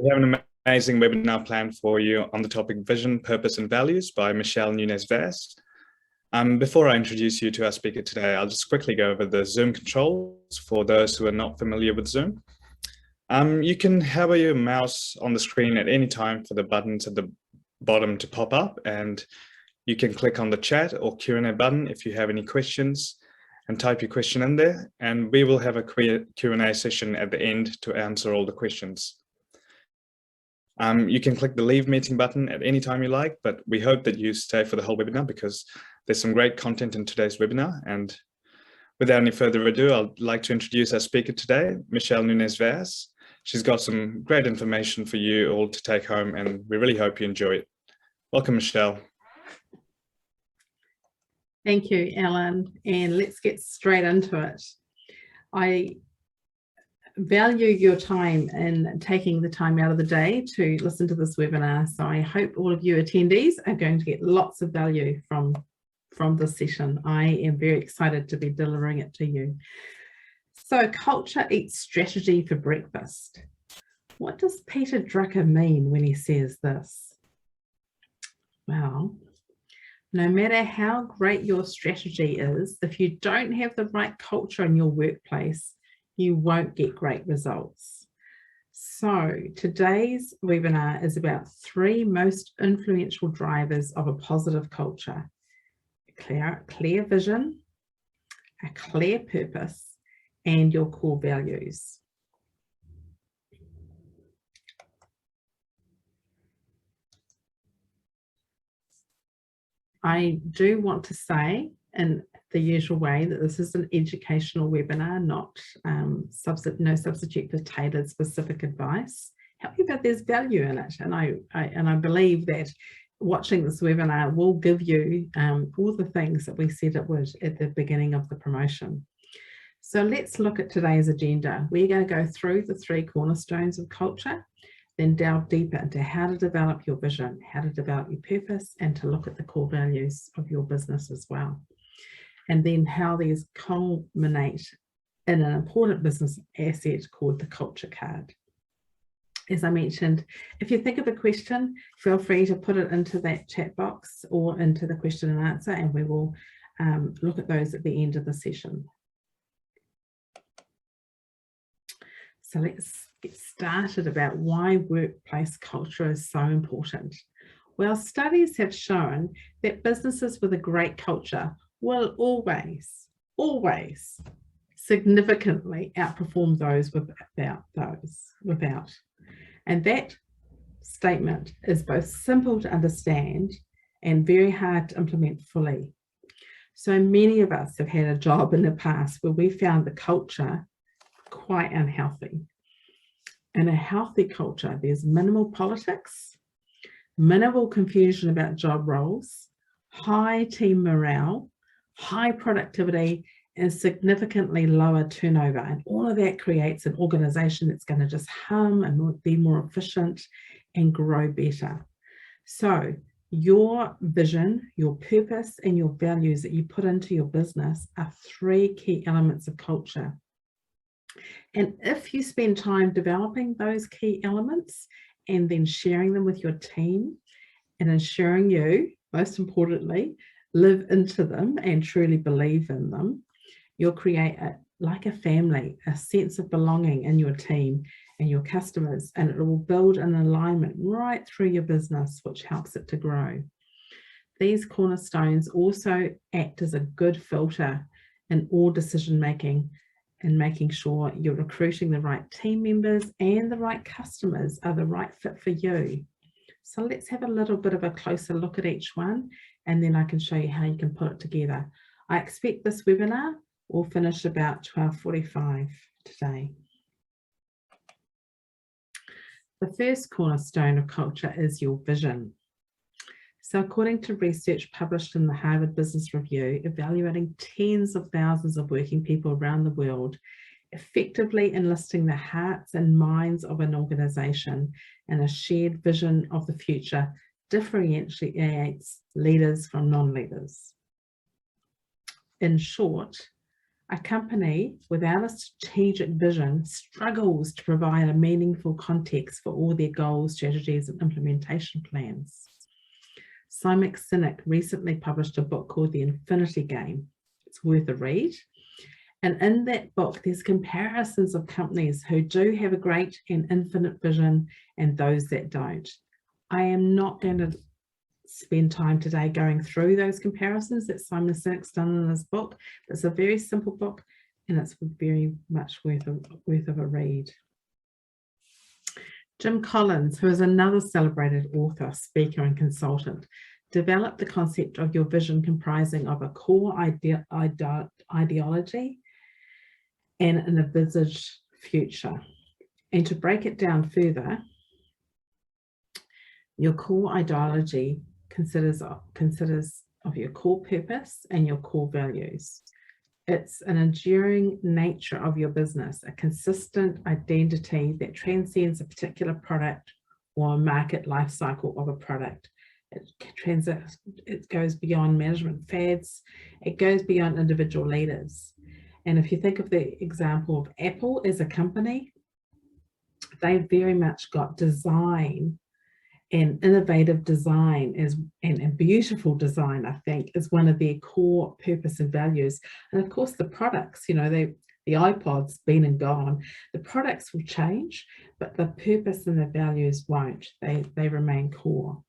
We have an amazing webinar planned for you on the topic Vision, Purpose and Values by Michelle Nunez-Vaz. Before I introduce you to our speaker today, I'll just quickly go over the Zoom controls for those who are not familiar with Zoom. You can hover your mouse on the screen at any time for the buttons at the bottom to pop up, and you can click on the chat or Q&A button if you have any questions and type your question in there, and we will have a Q&A session at the end to answer all the questions. You can click the leave meeting button at any time you like, but we hope that you stay for the whole webinar because there's some great content in today's webinar. And without any further ado, I'd like to introduce our speaker today, Michelle Nunez-Vaz. She's got some great information for you all to take home, and we really hope you enjoy it. Welcome, Michelle. Thank you, Alan, and let's get straight into it. I value your time and taking the time out of the day to listen to this webinar, so I hope all of you attendees are going to get lots of value from this session. I am very excited to be delivering it to you. So, culture eats strategy for breakfast. What does Peter Drucker mean when he says this? Well, no matter how great your strategy is, if you don't have the right culture in your workplace, you won't get great results. So today's webinar is about 3 most influential drivers of a positive culture: clear vision, a clear purpose, and your core values. I do want to say in the usual way that this is an educational webinar, not no substitute for tailored specific advice. However, there's value in it, and I believe that watching this webinar will give you all the things that we said it would at the beginning of the promotion. So let's look at today's agenda. We're going to go through the 3 cornerstones of culture, then delve deeper into how to develop your vision, how to develop your purpose, and to look at the core values of your business as well. And then how these culminate in an important business asset called the culture card. As I mentioned, if you think of a question, feel free to put it into that chat box or into the question and answer, and we will look at those at the end of the session. So let's get started about why workplace culture is so important. Well, studies have shown that businesses with a great culture will always significantly outperform those without. And that statement is both simple to understand and very hard to implement fully. So many of us have had a job in the past where we found the culture quite unhealthy. In a healthy culture, there's minimal politics, minimal confusion about job roles, high team morale, high productivity, and significantly lower turnover. And all of that creates an organization that's going to just hum and be more efficient and grow better. So your vision, your purpose, and your values that you put into your business are 3 key elements of culture. And if you spend time developing those key elements and then sharing them with your team and ensuring you, most importantly, live into them and truly believe in them, you'll create like a family, a sense of belonging in your team and your customers, and it will build an alignment right through your business, which helps it to grow. These cornerstones also act as a good filter in all decision making and making sure you're recruiting the right team members and the right customers are the right fit for you. So let's have a little bit of a closer look at each one, and then I can show you how you can put it together. I expect this webinar will finish about 12:45 today. The first cornerstone of culture is your vision. So according to research published in the Harvard Business Review, evaluating tens of thousands of working people around the world, effectively enlisting the hearts and minds of an organization and a shared vision of the future differentiates leaders from non-leaders. In short, A company without a strategic vision struggles to provide a meaningful context for all their goals, strategies, and implementation plans. Simon Sinek recently published a book called The Infinity Game. It's worth a read. And in that book, there's comparisons of companies who do have a great and infinite vision and those that don't. I am not going to spend time today going through those comparisons that Simon Sinek's done in his book. It's a very simple book and it's very much worth of a read. Jim Collins, who is another celebrated author, speaker, and consultant, developed the concept of your vision comprising of a core ideology and an envisaged future. And to break it down further, your core ideology considers of your core purpose and your core values. It's an enduring nature of your business, a consistent identity that transcends a particular product or a market life cycle of a product. It goes beyond management fads. It goes beyond individual leaders. And if you think of the example of Apple as a company, they very much got design and innovative design and beautiful design, I think, is one of their core purpose and values. And of course, the products, you know, the iPod's been and gone. The products will change, but the purpose and the values won't. They remain core.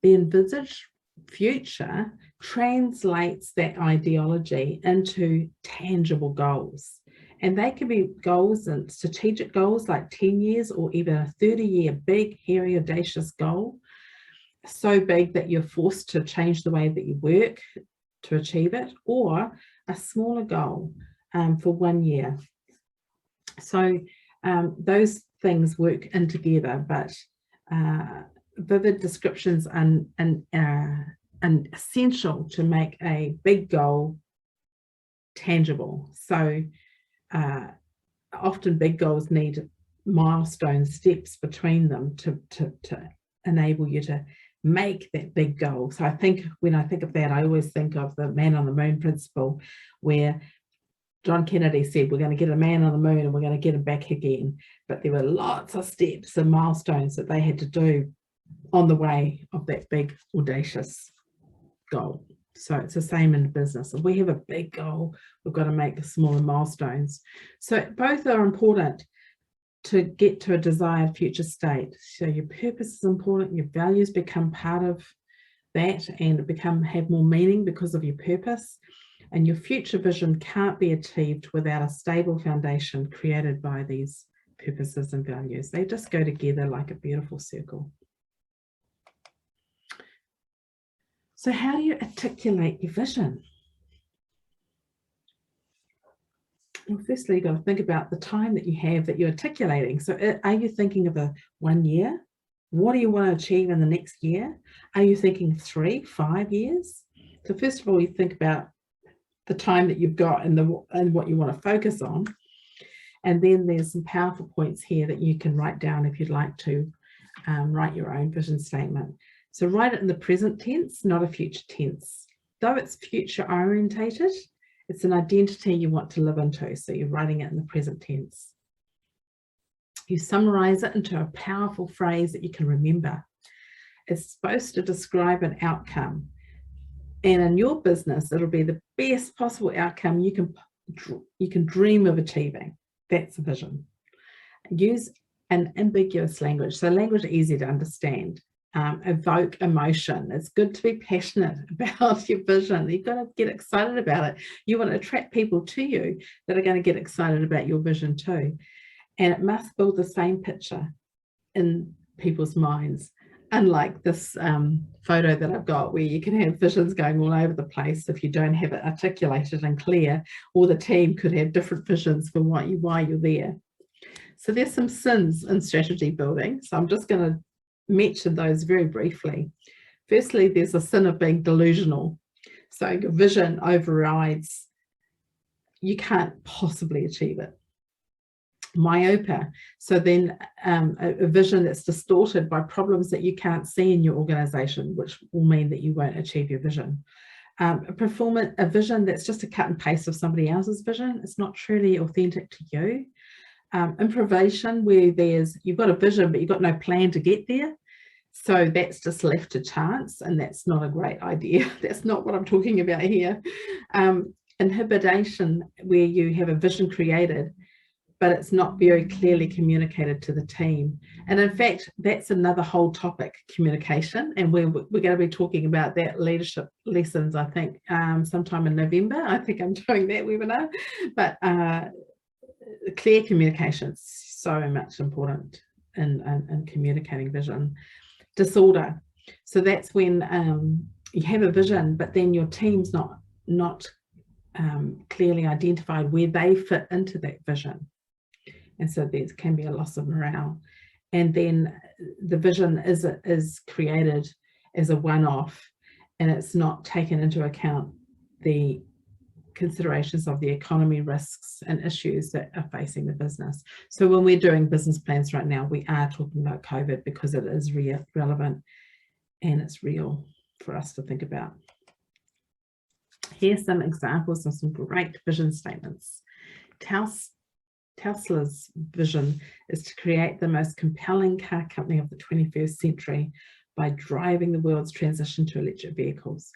The envisaged future translates that ideology into tangible goals. And they can be goals and strategic goals like 10 years or even a 30-year big, hairy, audacious goal. So big that you're forced to change the way that you work to achieve it, or a smaller goal for 1 year. So those things work in together, but vivid descriptions are essential to make a big goal tangible. So often big goals need milestone steps between them to enable you to make that big goal. So when I think of that, I always think of the man on the moon principle, where John Kennedy said, we're going to get a man on the moon and we're going to get him back again. But there were lots of steps and milestones that they had to do on the way of that big, audacious goal. So it's the same in business. If we have a big goal, we've got to make the smaller milestones. So both are important to get to a desired future state. So your purpose is important, your values become part of that and have more meaning because of your purpose. And your future vision can't be achieved without a stable foundation created by these purposes and values. They just go together like a beautiful circle. So how do you articulate your vision? Well, firstly, you've got to think about the time that you have that you're articulating. So are you thinking of a 1 year? What do you want to achieve in the next year? Are you thinking 3, 5 years? So first of all, you think about the time that you've got and what you want to focus on. And then there's some powerful points here that you can write down if you'd like to write your own vision statement. So write it in the present tense, not a future tense. Though it's future orientated, it's an identity you want to live into. So you're writing it in the present tense. You summarize it into a powerful phrase that you can remember. It's supposed to describe an outcome. And in your business, it'll be the best possible outcome you can dream of achieving. That's the vision. Use an ambiguous language. So language easy to understand. Evoke emotion. It's good to be passionate about your vision. You've got to get excited about it. You want to attract people to you that are going to get excited about your vision too. And it must build the same picture in people's minds. Unlike this photo that I've got, where you can have visions going all over the place if you don't have it articulated and clear, or the team could have different visions for why you're there. So there's some sins in strategy building. So I'm just going to mention those very briefly. Firstly, there's a sin of being delusional. So your vision overrides, you can't possibly achieve it. Myopia, so then a vision that's distorted by problems that you can't see in your organization, which will mean that you won't achieve your vision. A vision that's just a cut and paste of somebody else's vision. It's not truly authentic to you. Improvisation, where you've got a vision, but you've got no plan to get there. So that's just left to chance, and that's not a great idea. That's not what I'm talking about here. Inhibition, where you have a vision created, but it's not very clearly communicated to the team. And in fact, that's another whole topic, communication. And we're going to be talking about that leadership lessons, I think, sometime in November. I think I'm doing that webinar. But clear communication is so much important in communicating vision. Disorder. So that's when you have a vision, but then your team's not clearly identified where they fit into that vision. And so there can be a loss of morale. And then the vision is created as a one-off, and it's not taken into account the considerations of the economy, risks and issues that are facing the business. So when we're doing business plans right now, we are talking about COVID because it is relevant and it's real for us to think about. Here's some examples of some great vision statements. Tesla's vision is to create the most compelling car company of the 21st century by driving the world's transition to electric vehicles.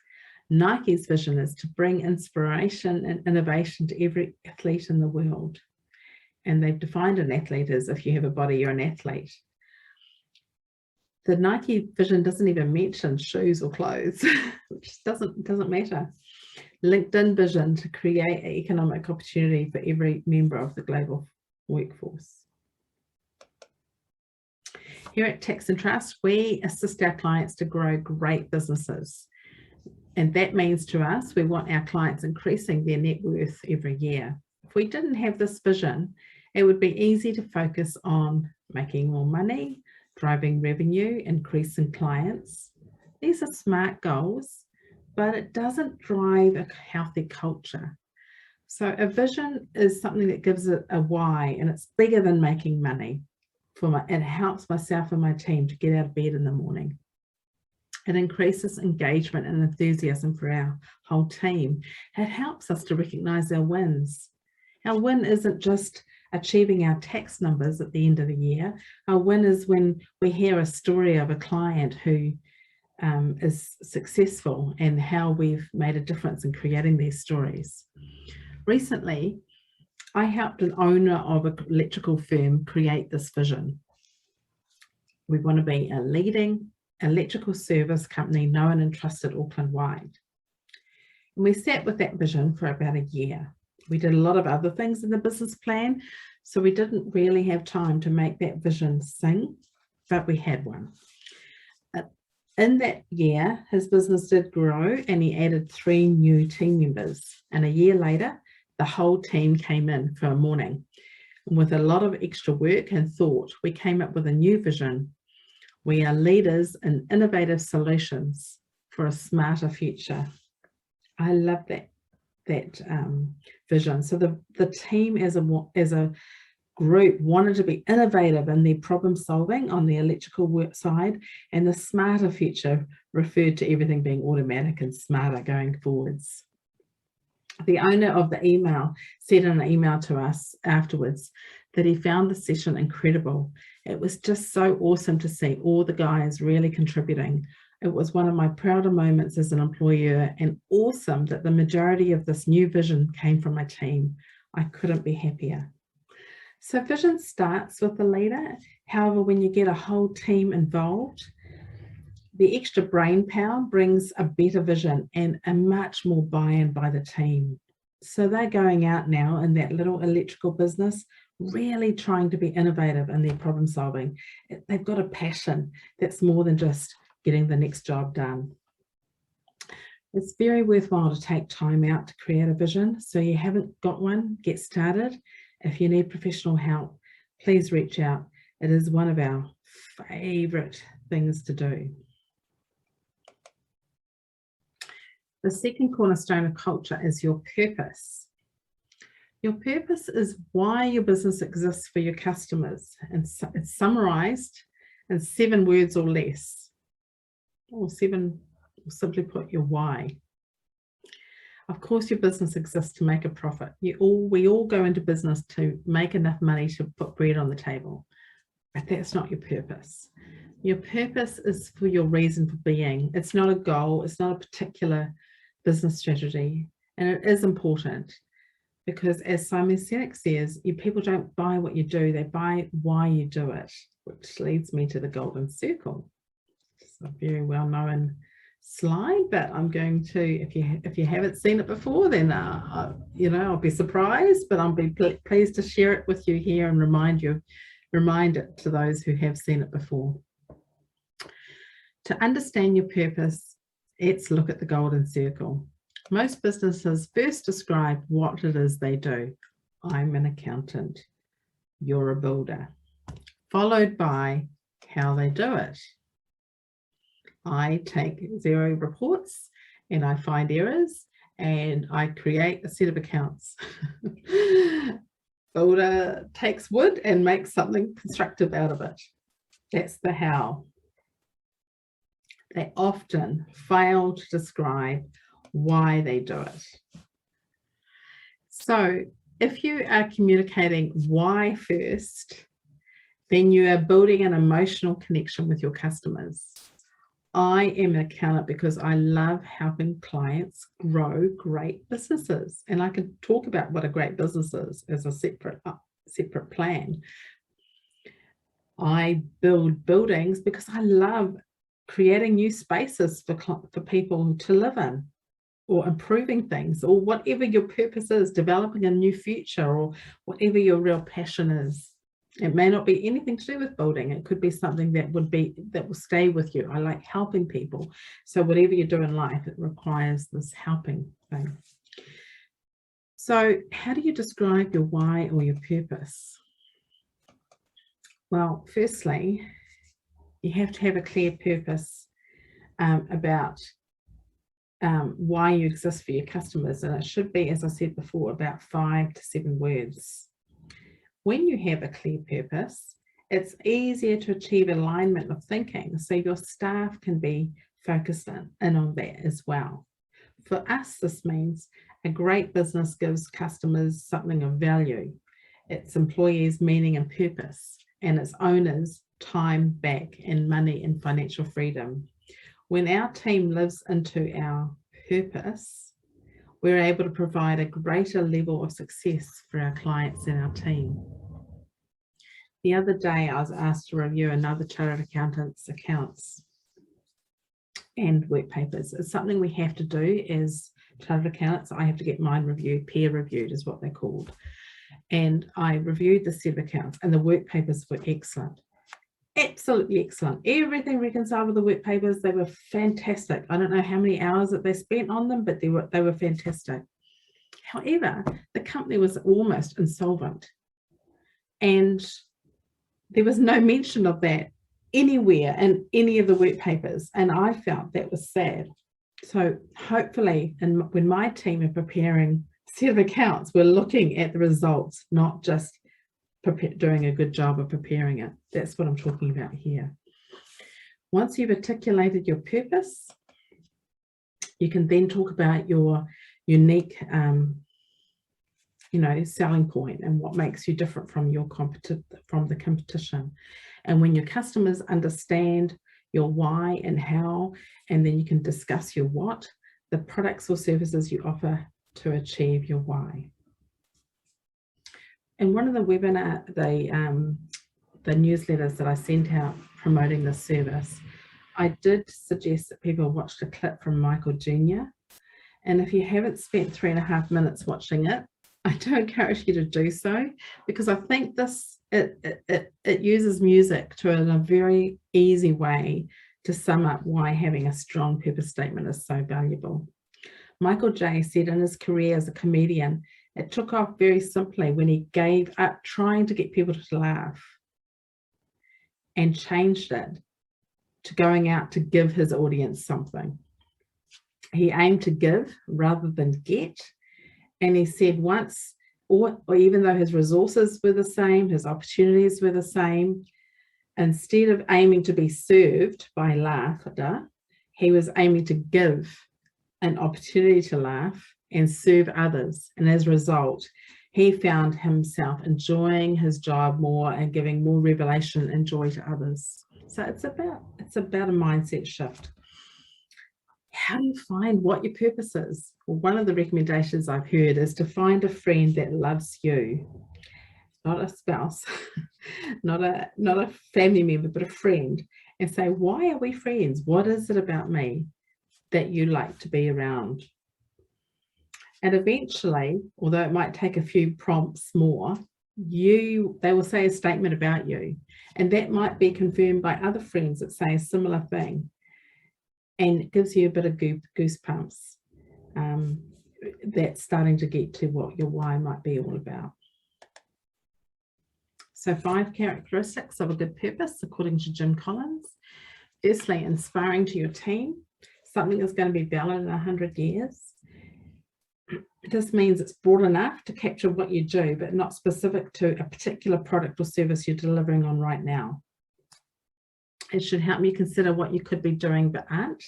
Nike's vision is to bring inspiration and innovation to every athlete in the world. And they've defined an athlete as if you have a body, you're an athlete. The Nike vision doesn't even mention shoes or clothes, which doesn't matter. LinkedIn vision to create economic opportunity for every member of the global workforce. Here at Tax and Trust, we assist our clients to grow great businesses. And that means to us, we want our clients increasing their net worth every year. If we didn't have this vision, it would be easy to focus on making more money, driving revenue, increasing clients. These are smart goals, but it doesn't drive a healthy culture. So a vision is something that gives it a why, and it's bigger than making money. It helps myself and my team to get out of bed in the morning. It increases engagement and enthusiasm for our whole team. It helps us to recognize our wins. Our win isn't just achieving our tax numbers at the end of the year. Our win is when we hear a story of a client who is successful and how we've made a difference in creating these stories. Recently, I helped an owner of an electrical firm create this vision. We want to be a leading electrical service company known and trusted Auckland-wide. And we sat with that vision for about a year. We did a lot of other things in the business plan, so we didn't really have time to make that vision sing, but we had one. In that year, his business did grow and he added 3 new team members. And a year later, the whole team came in for a morning. And with a lot of extra work and thought, we came up with a new vision. We are leaders in innovative solutions for a smarter future. I love that vision. So the team as a group wanted to be innovative in their problem solving on the electrical work side, and the smarter future referred to everything being automatic and smarter going forwards. The owner of the email said in an email to us afterwards that he found the session incredible. It was just so awesome to see all the guys really contributing. It was one of my prouder moments as an employer, and awesome that the majority of this new vision came from my team. I couldn't be happier. So vision starts with the leader. However, when you get a whole team involved, the extra brain power brings a better vision and a much more buy-in by the team. So they're going out now in that little electrical business, really trying to be innovative in their problem solving. They've got a passion that's more than just getting the next job done. It's very worthwhile to take time out to create a vision. So you haven't got one, get started. If you need professional help, please reach out. It is one of our favorite things to do. The second cornerstone of culture is your purpose. Your purpose is why your business exists for your customers, and it's summarized in 7 words or less, or 7, simply put, your why. Of course, your business exists to make a profit. We all go into business to make enough money to put bread on the table, but that's not your purpose. Your purpose is for your reason for being. It's not a goal. It's not a particular business strategy. And it is important because, as Simon Sinek says, people don't buy what you do, they buy why you do it, which leads me to the golden circle. It's a very well-known slide, but I'm going to, if you haven't seen it before, then I'll be surprised, but I'll be pleased to share it with you here and remind it to those who have seen it before. To understand your purpose, let's look at the golden circle. Most businesses first describe what it is they do. I'm an accountant. You're a builder. Followed by how they do it. I take Xero reports and I find errors and I create a set of accounts. Builder takes wood and makes something constructive out of it. That's the how. They often fail to describe why they do it. So if you are communicating why first, then you are building an emotional connection with your customers. I am an accountant because I love helping clients grow great businesses. And I can talk about what a great business is as a separate plan. I build buildings because I love creating new spaces for people to live in, or improving things, or whatever your purpose is, developing a new future, or whatever your real passion is. It may not be anything to do with building. It could be something that will stay with you. I like helping people. So whatever you do in life, it requires this helping thing. So how do you describe your why or your purpose? Well, firstly, you have to have a clear purpose about why you exist for your customers. And it should be, as I said before, about 5 to 7 words. When you have a clear purpose, it's easier to achieve alignment of thinking, so your staff can be focused in on that as well. For us, this means a great business gives customers something of value, its employees meaning and purpose, and its owners time back and money and financial freedom. When our team lives into our purpose, we're able to provide a greater level of success for our clients and our team. The other day, I was asked to review another chartered accountant's accounts and work papers. It's something we have to do as chartered accountants. I have to get mine reviewed, peer reviewed is what they're called. And I reviewed the set of accounts, and the work papers were excellent. Absolutely excellent. Everything reconciled with the work papers. They were fantastic. I don't know how many hours that they spent on them, but they were fantastic. However, the company was almost insolvent, and there was no mention of that anywhere in any of the work papers, and I felt that was sad. So hopefully, when my team are preparing a set of accounts, we're looking at the results, not just doing a good job of preparing it. That's what I'm talking about here. Once you've articulated your purpose, you can then talk about your unique selling point and what makes you different from the competition. And when your customers understand your why and how, and then you can discuss your what, the products or services you offer to achieve your why. And one of the the newsletters that I sent out promoting this service, I did suggest that people watched a clip from Michael Jr. And if you haven't spent 3.5 minutes watching it, I do encourage you to do so, because I think it uses music in a very easy way to sum up why having a strong purpose statement is so valuable. Michael J. said in his career as a comedian, it took off very simply when he gave up trying to get people to laugh and changed it to going out to give his audience something. He aimed to give rather than get. And he said once, or even though his resources were the same, his opportunities were the same, instead of aiming to be served by laughter, he was aiming to give an opportunity to laugh and serve others. And as a result, he found himself enjoying his job more and giving more revelation and joy to others. So it's about a mindset shift. How do you find what your purpose is? Well, one of the recommendations I've heard is to find a friend that loves you, not a spouse, not a family member, but a friend, and say, why are we friends? What is it about me that you like to be around? And eventually, although it might take a few prompts more, they will say a statement about you, and that might be confirmed by other friends that say a similar thing, and it gives you a bit of goosebumps. That's starting to get to what your why might be all about. So 5 characteristics of a good purpose, according to Jim Collins. Firstly, inspiring to your team. Something is going to be valid in 100 years. This means it's broad enough to capture what you do, but not specific to a particular product or service you're delivering on right now. It should help you consider what you could be doing but aren't.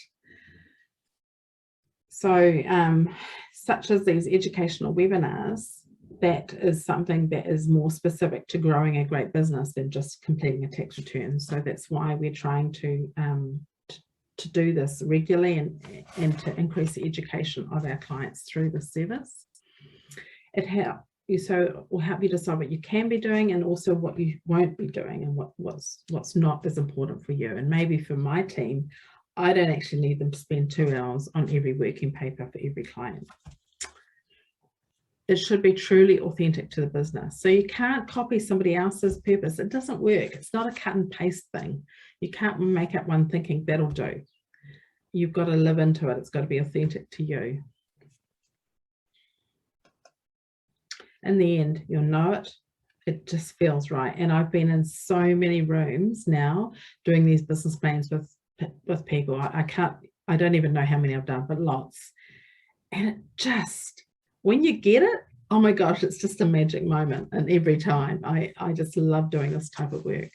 So, such as these educational webinars, that is something that is more specific to growing a great business than just completing a tax return. So that's why we're trying to do this regularly and to increase the education of our clients through the service. It will help you decide what you can be doing and also what you won't be doing and what's not as important for you. And maybe for my team, I don't actually need them to spend 2 hours on every working paper for every client. It should be truly authentic to the business. So you can't copy somebody else's purpose. It doesn't work. It's not a cut and paste thing. You can't make up one thinking that'll do. You've got to live into it. It's got to be authentic to you. In the end, you'll know it. It just feels right. And I've been in so many rooms now doing these business plans with people. I don't even know how many I've done, but lots. And it just, when you get it, oh my gosh, it's just a magic moment. And every time, I just love doing this type of work.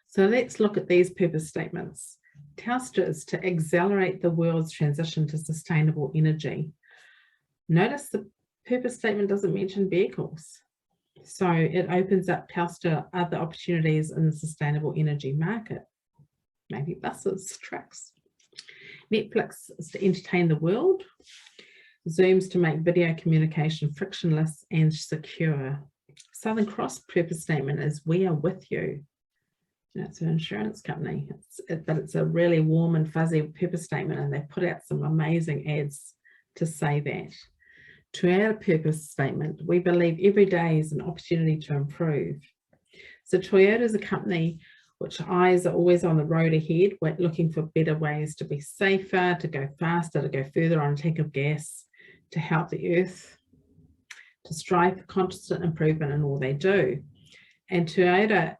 So let's look at these purpose statements. Telstra is to accelerate the world's transition to sustainable energy. Notice the purpose statement doesn't mention vehicles. So it opens up Telstra other opportunities in the sustainable energy market. Maybe buses, trucks. Netflix is to entertain the world. Zoom's to make video communication frictionless and secure. Southern Cross purpose statement is we are with you. It's an insurance company, but it's a really warm and fuzzy purpose statement, and they put out some amazing ads to say that. To add a purpose statement, we believe every day is an opportunity to improve. So Toyota is a company which eyes are always on the road ahead. We're looking for better ways to be safer, to go faster, to go further on a tank of gas, to help the earth, to strive for constant improvement in all they do. And Toyota,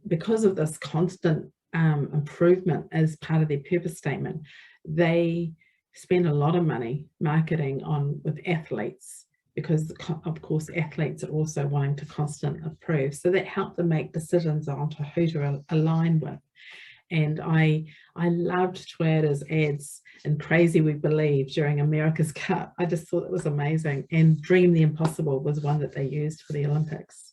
because of this constant improvement as part of their purpose statement, they spend a lot of money marketing with athletes, because of course athletes are also wanting to constantly improve. So that helped them make decisions on to who to align with. And I loved Toyota's ads in Crazy We Believe during America's Cup. I just thought it was amazing. And Dream the Impossible was one that they used for the Olympics.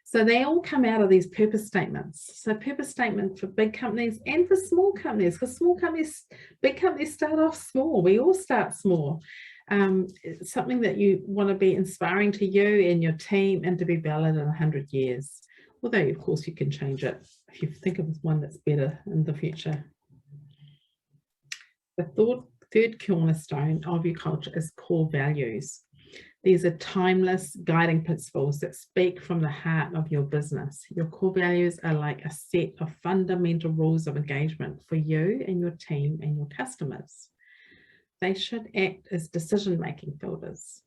So they all come out of these purpose statements. So purpose statement for big companies and for small companies, because big companies start off small. We all start small. It's something that you want to be inspiring to you and your team and to be valid in 100 years. Although, of course, you can change it if you think of one that's better in the future. The third cornerstone of your culture is core values. These are timeless guiding principles that speak from the heart of your business. Your core values are like a set of fundamental rules of engagement for you and your team and your customers. They should act as decision-making filters.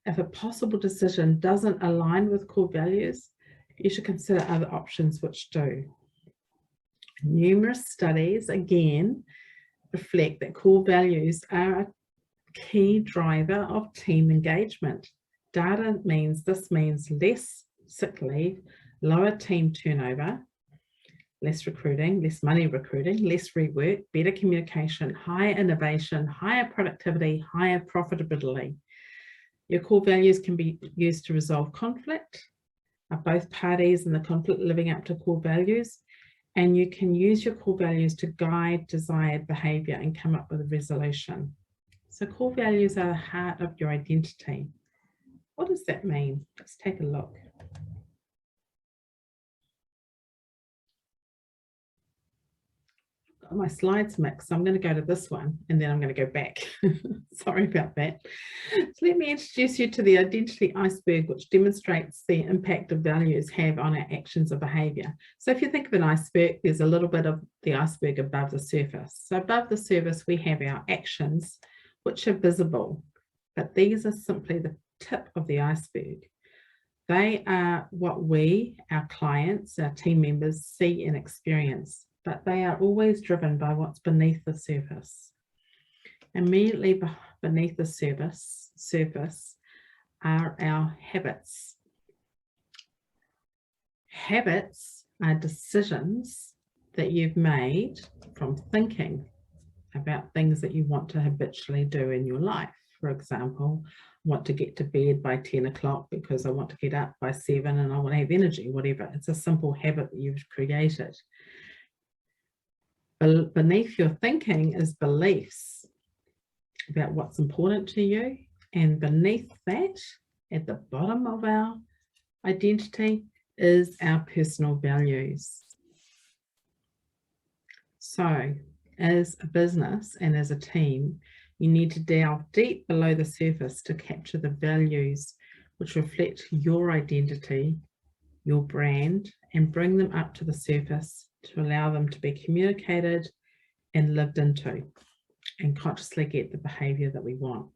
If a possible decision doesn't align with core values, you should consider other options which do. Numerous studies, again, reflect that core values are a key driver of team engagement. This means less sick leave, lower team turnover, less recruiting, less money recruiting, less rework, better communication, higher innovation, higher productivity, higher profitability. Your core values can be used to resolve conflict. Are both parties in the conflict living up to core values? And you can use your core values to guide desired behavior and come up with a resolution. So core values are the heart of your identity. What does that mean? Let's take a look. Got my slides mixed, so I'm going to go to this one and then I'm going to go back. Sorry about that. So let me introduce you to the identity iceberg, which demonstrates the impact of values have on our actions or behavior. So if you think of an iceberg, there's a little bit of the iceberg above the surface. So above the surface, we have our actions, which are visible, but these are simply the tip of the iceberg. They are what we, our clients, our team members see and experience, but they are always driven by what's beneath the surface. Immediately beneath the surface are our habits. Habits are decisions that you've made from thinking about things that you want to habitually do in your life. For example, I want to get to bed by 10 o'clock because I want to get up by 7 and I want to have energy, whatever. It's a simple habit that you've created. Beneath your thinking is beliefs about what's important to you, and beneath that, at the bottom of our identity, is our personal values. So as a business and as a team, you need to delve deep below the surface to capture the values which reflect your identity, your brand, and bring them up to the surface to allow them to be communicated and lived into, and consciously get the behavior that we want.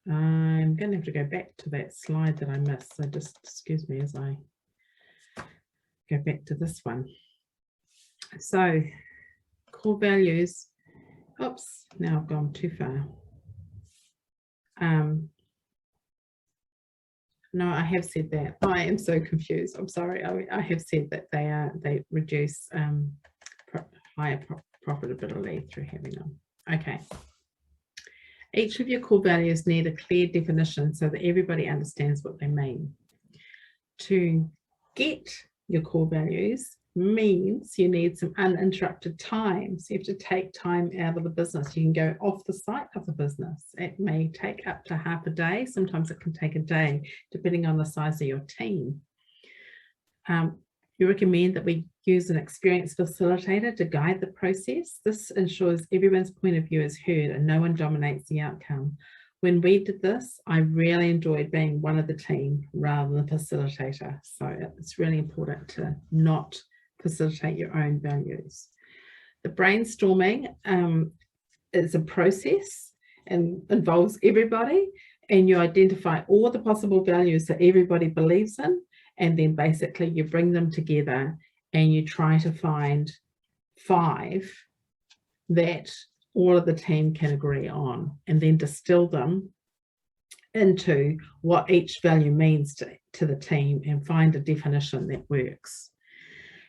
I'm going to have to go back to that slide that I missed, so just excuse me as I go back to this one. So core values, oops, now I've gone too far. No, I have said that. I am so confused. I'm sorry. I have said that they reduce higher profitability through having them. Okay. Each of your core values need a clear definition so that everybody understands what they mean. To get your core values means you need some uninterrupted time. So you have to take time out of the business. You can go off the site of the business. It may take up to half a day. Sometimes it can take a day, depending on the size of your team. You recommend that we use an experienced facilitator to guide the process. This ensures everyone's point of view is heard and no one dominates the outcome. When we did this, I really enjoyed being one of the team rather than the facilitator. So it's really important to not facilitate your own values. The brainstorming is a process and involves everybody, and you identify all the possible values that everybody believes in, and then basically you bring them together and you try to find 5 that all of the team can agree on, and then distill them into what each value means to the team and find a definition that works.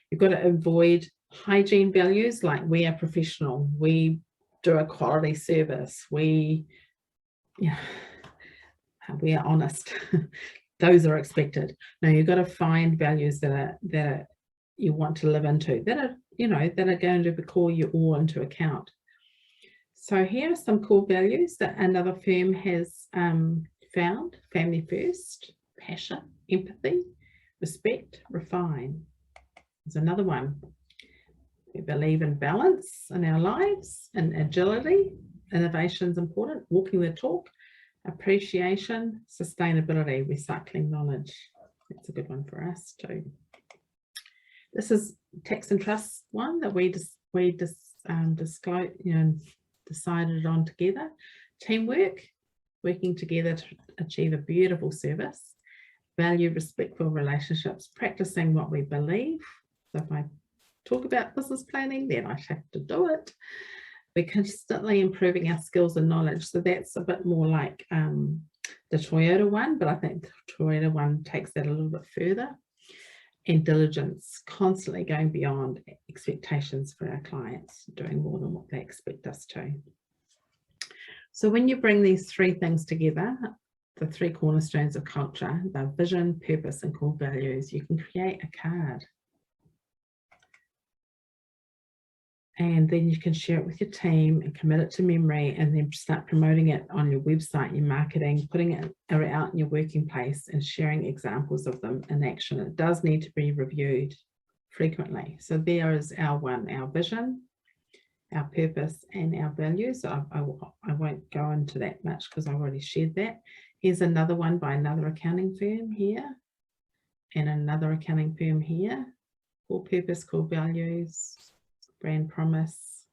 You've got to avoid hygiene values like we are professional, we do a quality service, we are honest. Those are expected. Now you've got to find values that you want to live into, that are going to call you all into account. So here are some core values that another firm has found: family first, passion, empathy, respect, refine. There's another one. We believe in balance in our lives and agility. Innovation is important, walking the talk, appreciation, sustainability, recycling knowledge. That's a good one for us too. This is tax and trust one that we decided on together. Teamwork, working together to achieve a beautiful service. Value respectful relationships, practicing what we believe. So if I talk about business planning, then I have to do it. We're constantly improving our skills and knowledge. So that's a bit more like the Toyota one, but I think the Toyota one takes that a little bit further. and diligence, constantly going beyond expectations for our clients, doing more than what they expect us to. So when you bring these three things together, the three cornerstones of culture, the vision, purpose, and core values, you can create a card. And then you can share it with your team and commit it to memory, and then start promoting it on your website, your marketing, putting it out in your working place and sharing examples of them in action. It does need to be reviewed frequently. So there is our vision, our purpose, and our values. I won't go into that much because I already shared that. Here's another one by another accounting firm here, and another accounting firm here. Core purpose, core values, brand promise.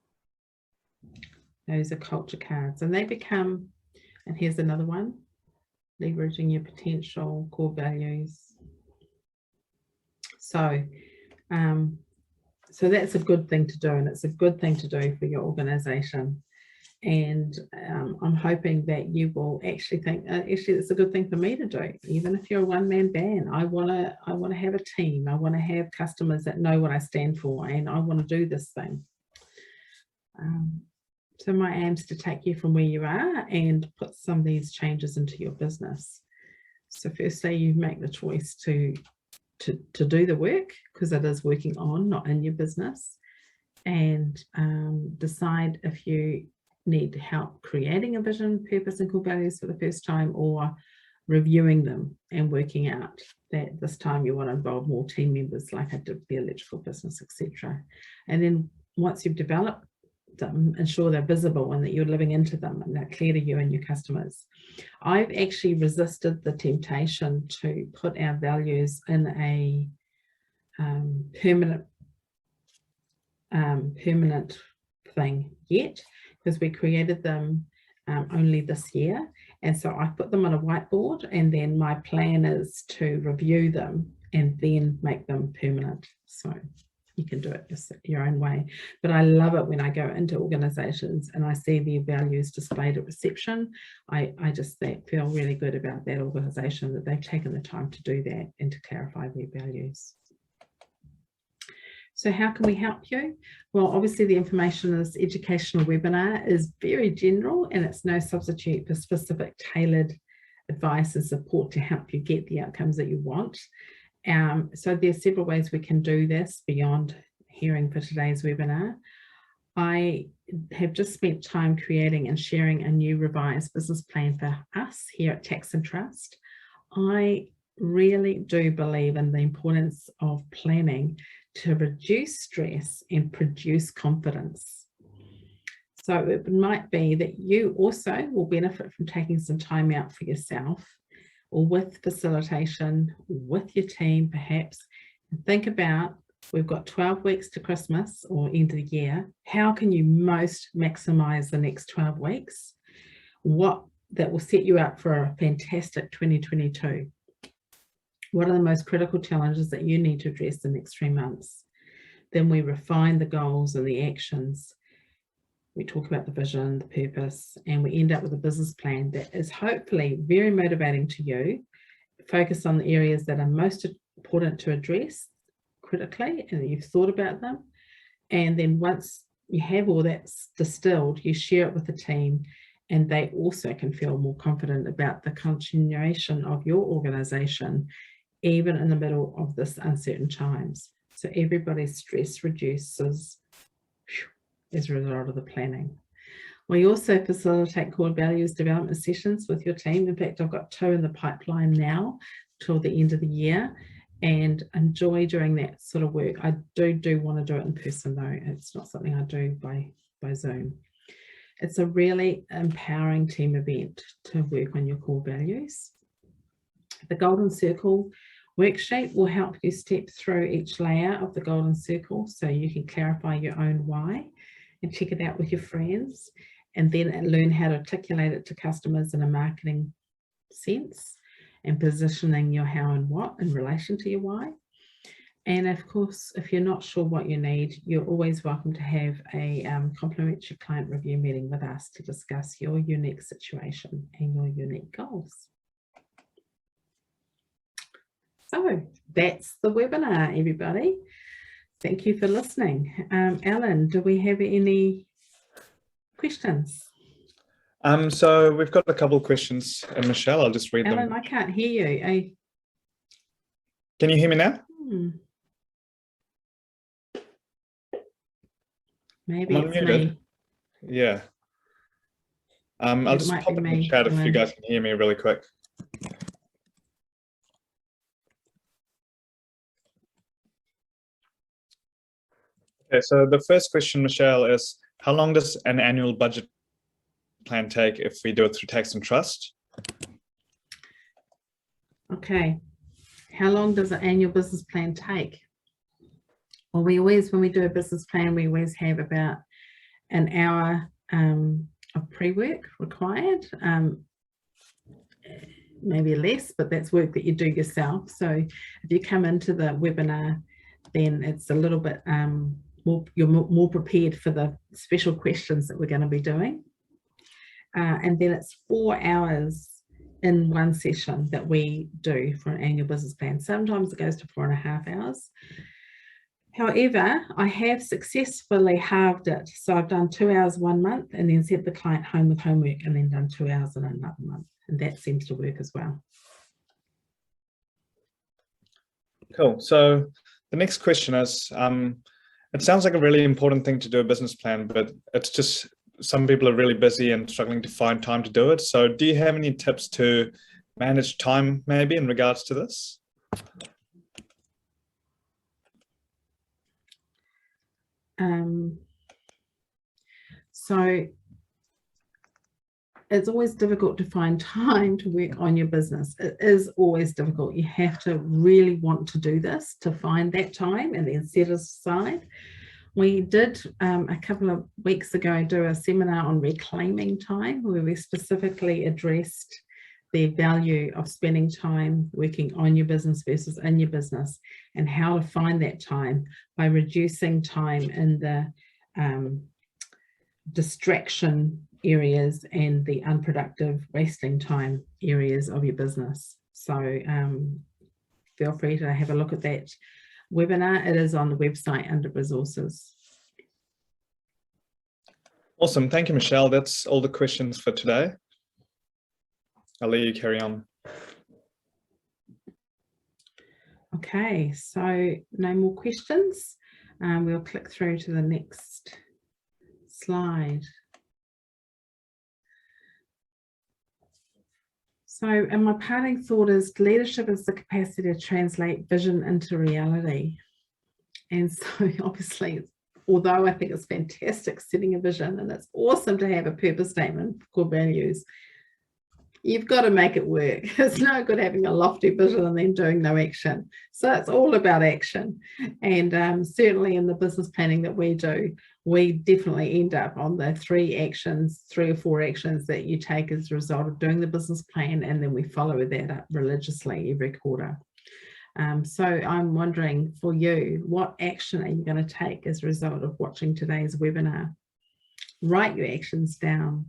Those are culture cards, and they become, and here's another one, leveraging your potential, core values. So so that's a good thing to do, and it's a good thing to do for your organization. And I'm hoping that you will actually think, actually, it's a good thing for me to do. Even if you're a one-man band, I want to have a team. I want to have customers that know what I stand for, and I want to do this thing. So my aim is to take you from where you are and put some of these changes into your business. So firstly, you make the choice to do the work, because it is working on, not in your business, and decide if you need help creating a vision, purpose, and core values for the first time, or reviewing them and working out that this time you want to involve more team members, like I did the electrical business, etc. And then once you've developed them, ensure they're visible and that you're living into them and they're clear to you and your customers. I've actually resisted the temptation to put our values in a permanent thing yet, because we created them only this year, and so I put them on a whiteboard, and then my plan is to review them and then make them permanent. So you can do it your own way, but I love it when I go into organizations and I see their values displayed at reception. I just feel really good about that organization, that they've taken the time to do that and to clarify their values. So how can we help you? Well, obviously the information in this educational webinar is very general, and it's no substitute for specific tailored advice and support to help you get the outcomes that you want. So there's several ways we can do this beyond hearing for today's webinar. I have just spent time creating and sharing a new revised business plan for us here at Tax and Trust. I really do believe in the importance of planning to reduce stress and produce confidence. So it might be that you also will benefit from taking some time out for yourself, or with facilitation, with your team perhaps, and think about, we've got 12 weeks to Christmas or end of the year. How can you most maximize the next 12 weeks? What that will set you up for a fantastic 2022? What are the most critical challenges that you need to address the next 3 months? Then we refine the goals and the actions. We talk about the vision, the purpose, and we end up with a business plan that is hopefully very motivating to you, focus on the areas that are most important to address critically, and you've thought about them. And then once you have all that distilled, you share it with the team, and they also can feel more confident about the continuation of your organization, even in the middle of this uncertain times. So everybody's stress reduces as a result of the planning. We also facilitate core values development sessions with your team. In fact, I've got 2 in the pipeline now till the end of the year, and enjoy doing that sort of work. I do want to do it in person though. It's not something I do by Zoom. It's a really empowering team event to work on your core values. The Golden Circle worksheet will help you step through each layer of the Golden Circle so you can clarify your own why and check it out with your friends, and then learn how to articulate it to customers in a marketing sense, and positioning your how and what in relation to your why. And of course, if you're not sure what you need, you're always welcome to have a complimentary client review meeting with us to discuss your unique situation and your unique goals. So that's the webinar, everybody. Thank you for listening. Alan, do we have any questions? So we've got a couple of questions, and Michelle, I'll just read them. Alan, I can't hear you. Can you hear me now? Maybe it's me. Yeah. I'll just pop it in the chat if you guys can hear me really quick. Okay, so the first question, Michelle, is how long does an annual budget plan take if we do it through tax and trust? Okay, how long does an annual business plan take? Well, we always, when we do a business plan, we always have about an hour of pre-work required, maybe less, but that's work that you do yourself. So if you come into the webinar, then it's a little bit you're more prepared for the special questions that we're going to be doing. And then it's 4 hours in one session that we do for an annual business plan. Sometimes it goes to 4.5 hours. However, I have successfully halved it. So I've done 2 hours 1 month and then sent the client home with homework and then done 2 hours in another month. And that seems to work as well. Cool. So the next question is, it sounds like a really important thing to do a business plan, but it's just some people are really busy and struggling to find time to do it. So do you have any tips to manage time maybe in regards to this? So it's always difficult to find time to work on your business. It is always difficult. You have to really want to do this to find that time and then set it aside. We did a couple of weeks ago do a seminar on reclaiming time where we specifically addressed the value of spending time working on your business versus in your business and how to find that time by reducing time in the distraction areas and the unproductive wasting time areas of your business. So feel free to have a look at that webinar. It is on the website under resources. Awesome. Thank you, Michelle. That's all the questions for today. I'll let you carry on. Okay, so no more questions. We'll click through to the next slide. So, and my parting thought is leadership is the capacity to translate vision into reality. And so obviously, although I think it's fantastic setting a vision and it's awesome to have a purpose statement, core values, you've got to make it work. It's no good having a lofty vision and then doing no action. So it's all about action. And certainly in the business planning that we do, we definitely end up on the 3 or 4 actions that you take as a result of doing the business plan, and then we follow that up religiously every quarter. So I'm wondering for you, what action are you going to take as a result of watching today's webinar? Write your actions down.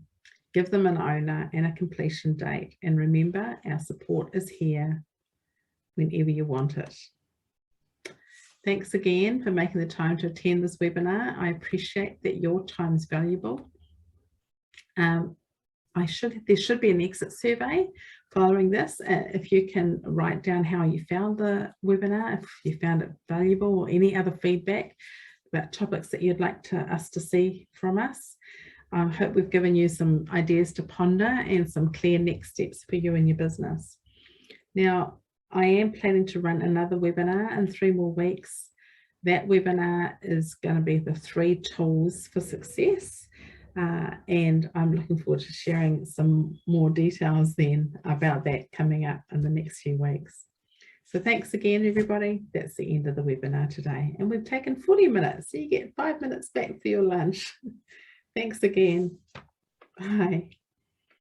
Give them an owner and a completion date. And remember, our support is here whenever you want it. Thanks again for making the time to attend this webinar. I appreciate that your time is valuable. There should be an exit survey following this. If you can write down how you found the webinar, if you found it valuable, or any other feedback about topics that you'd like us to see from us. I hope we've given you some ideas to ponder and some clear next steps for you and your business. Now, I am planning to run another webinar in 3 more weeks. That webinar is going to be the 3 tools for success. And I'm looking forward to sharing some more details then about that coming up in the next few weeks. So thanks again, everybody. That's the end of the webinar today. And we've taken 40 minutes, so you get 5 minutes back for your lunch. Thanks again. Bye.